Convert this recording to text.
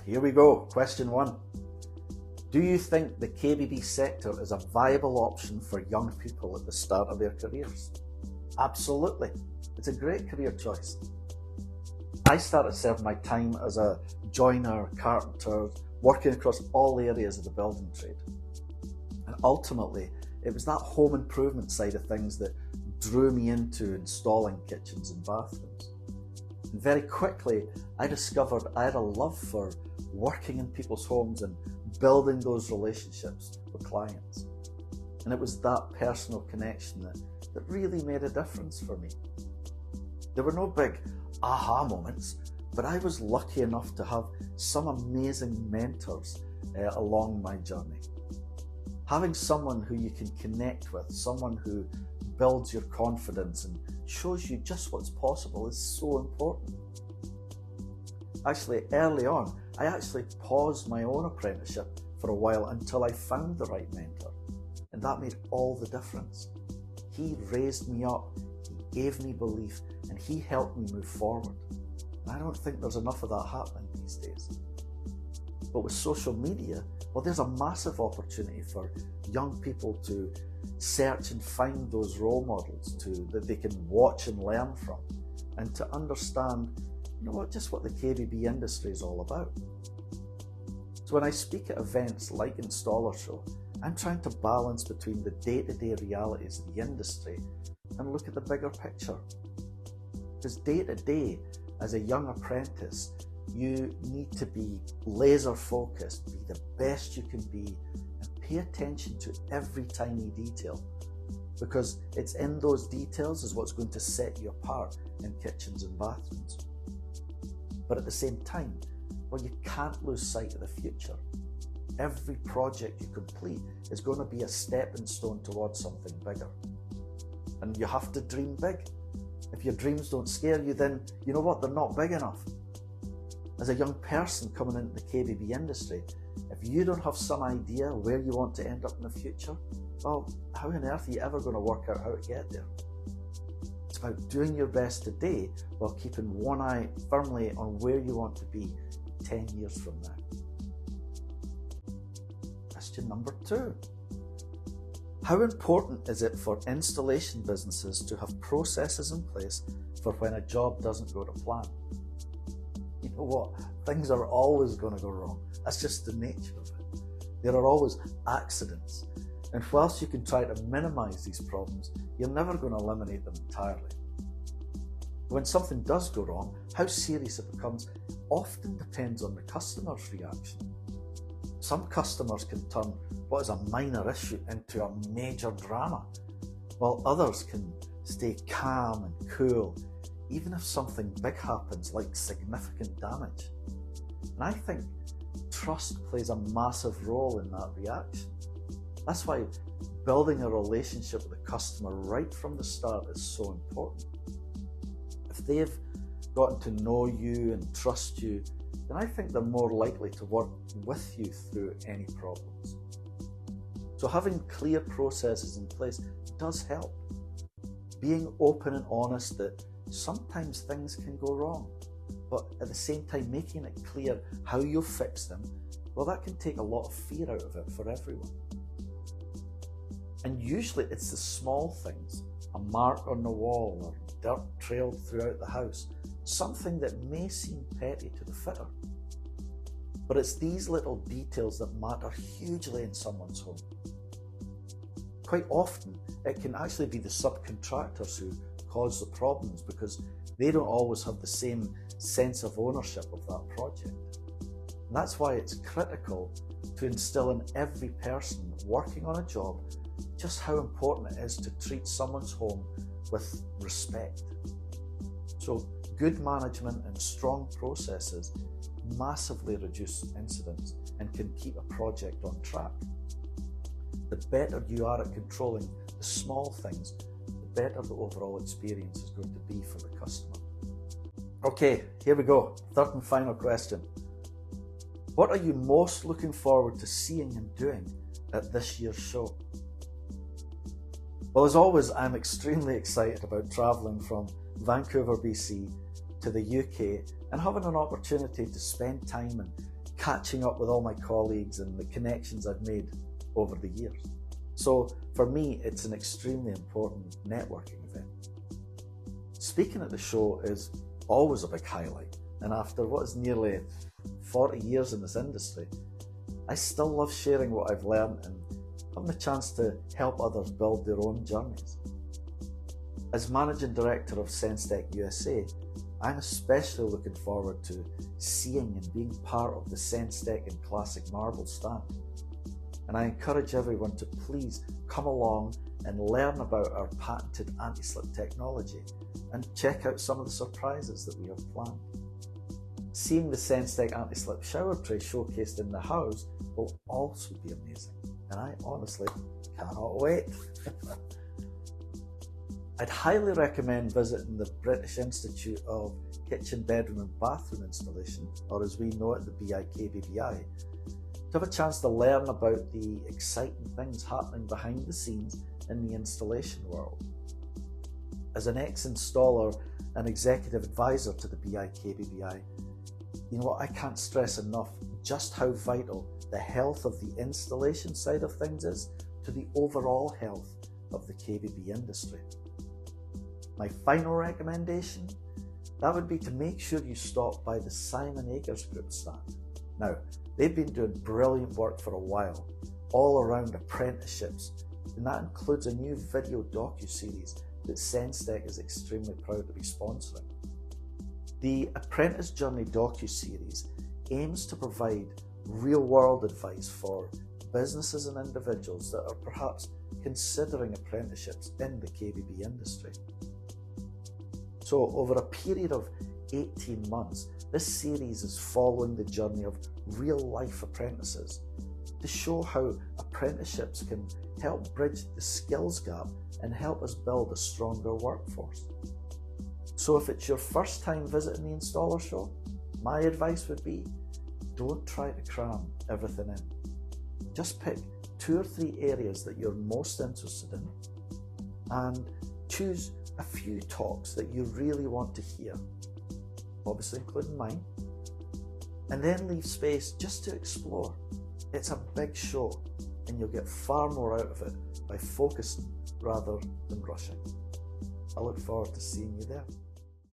here we go. Question 1. Do you think the KBB sector is a viable option for young people at the start of their careers? Absolutely. It's a great career choice. I started serving my time as a joiner, carpenter, working across all areas of the building trade. And ultimately, it was that home improvement side of things that drew me into installing kitchens and bathrooms. And very quickly, I discovered I had a love for working in people's homes and building those relationships with clients. And it was that personal connection that really made a difference for me. There were no big aha moments, but I was lucky enough to have some amazing mentors along my journey. Having someone who you can connect with, someone who builds your confidence and shows you just what's possible is so important. Actually, early on, I actually paused my own apprenticeship for a while until I found the right mentor, and that made all the difference. He raised me up, he gave me belief, and he helped me move forward. And I don't think there's enough of that happening these days. But with social media, well, there's a massive opportunity for young people to search and find those role models that they can watch and learn from, and to understand, just what the KBB industry is all about. So when I speak at events like InstallerSHOW, I'm trying to balance between the day-to-day realities of the industry and look at the bigger picture. Because day-to-day, as a young apprentice, you need to be laser focused, be the best you can be, and pay attention to every tiny detail, because it's in those details is what's going to set you apart in kitchens and bathrooms. But at the same time, well, you can't lose sight of the future. Every project you complete is going to be a stepping stone towards something bigger. And you have to dream big. If your dreams don't scare you, then you know what? They're not big enough. As a young person coming into the KBB industry, if you don't have some idea where you want to end up in the future, well, how on earth are you ever going to work out how to get there? It's about doing your best today while keeping one eye firmly on where you want to be 10 years from now. Question number 2. How important is it for installation businesses to have processes in place for when a job doesn't go to plan? You know what? Things are always going to go wrong. That's just the nature of it. There are always accidents. And whilst you can try to minimize these problems, you're never going to eliminate them entirely. When something does go wrong, how serious it becomes often depends on the customer's reaction. Some customers can turn what is a minor issue into a major drama, while others can stay calm and cool, even if something big happens, like significant damage. And I think trust plays a massive role in that reaction. That's why building a relationship with the customer right from the start is so important. If they've gotten to know you and trust you, then I think they're more likely to work with you through any problems. So having clear processes in place does help. Being open and honest that sometimes things can go wrong, but at the same time making it clear how you'll fix them, well, that can take a lot of fear out of it for everyone. And usually it's the small things, a mark on the wall or dirt trailed throughout the house, something that may seem petty to the fitter. But it's these little details that matter hugely in someone's home. Quite often, it can actually be the subcontractors who cause the problems because they don't always have the same sense of ownership of that project. And that's why it's critical to instill in every person working on a job just how important it is to treat someone's home with respect. So good management and strong processes massively reduce incidents and can keep a project on track. The better you are at controlling the small things, the better the overall experience is going to be for the customer. Okay, here we go. Third and final question. What are you most looking forward to seeing and doing at this year's show? Well, as always, I'm extremely excited about travelling from Vancouver, BC to the UK and having an opportunity to spend time and catching up with all my colleagues and the connections I've made over the years. So for me, it's an extremely important networking event. Speaking at the show is always a big highlight, and after what is nearly 40 years in this industry, I still love sharing what I've learned and having the chance to help others build their own journeys. As Managing Director of SENSTEC USA, I'm especially looking forward to seeing and being part of the SENSTEC and Classic Marble stand. And I encourage everyone to please come along and learn about our patented anti-slip technology and check out some of the surprises that we have planned. Seeing the SENSTEC anti-slip shower tray showcased in the house will also be amazing, and I honestly cannot wait. I'd highly recommend visiting the British Institute of Kitchen, Bedroom and Bathroom Installation, or as we know it, the KBBI, to have a chance to learn about the exciting things happening behind the scenes in the installation world. As an ex-installer and executive advisor to the KBBI, you know what, I can't stress enough just how vital the health of the installation side of things is to the overall health of the KBB industry. My final recommendation, that would be to make sure you stop by the Simon Akers Group stand. Now, they've been doing brilliant work for a while, all around apprenticeships, and that includes a new video docu-series that SENSTEC is extremely proud to be sponsoring. The Apprentice Journey docu-series aims to provide real-world advice for businesses and individuals that are perhaps considering apprenticeships in the KBB industry. So over a period of 18 months, this series is following the journey of real-life apprentices to show how apprenticeships can help bridge the skills gap and help us build a stronger workforce. So if it's your first time visiting the InstallerSHOW, my advice would be, don't try to cram everything in. Just pick 2 or 3 areas that you're most interested in and choose a few talks that you really want to hear, obviously including mine, and then leave space just to explore. It's a big show and you'll get far more out of it by focusing rather than rushing. I look forward to seeing you there.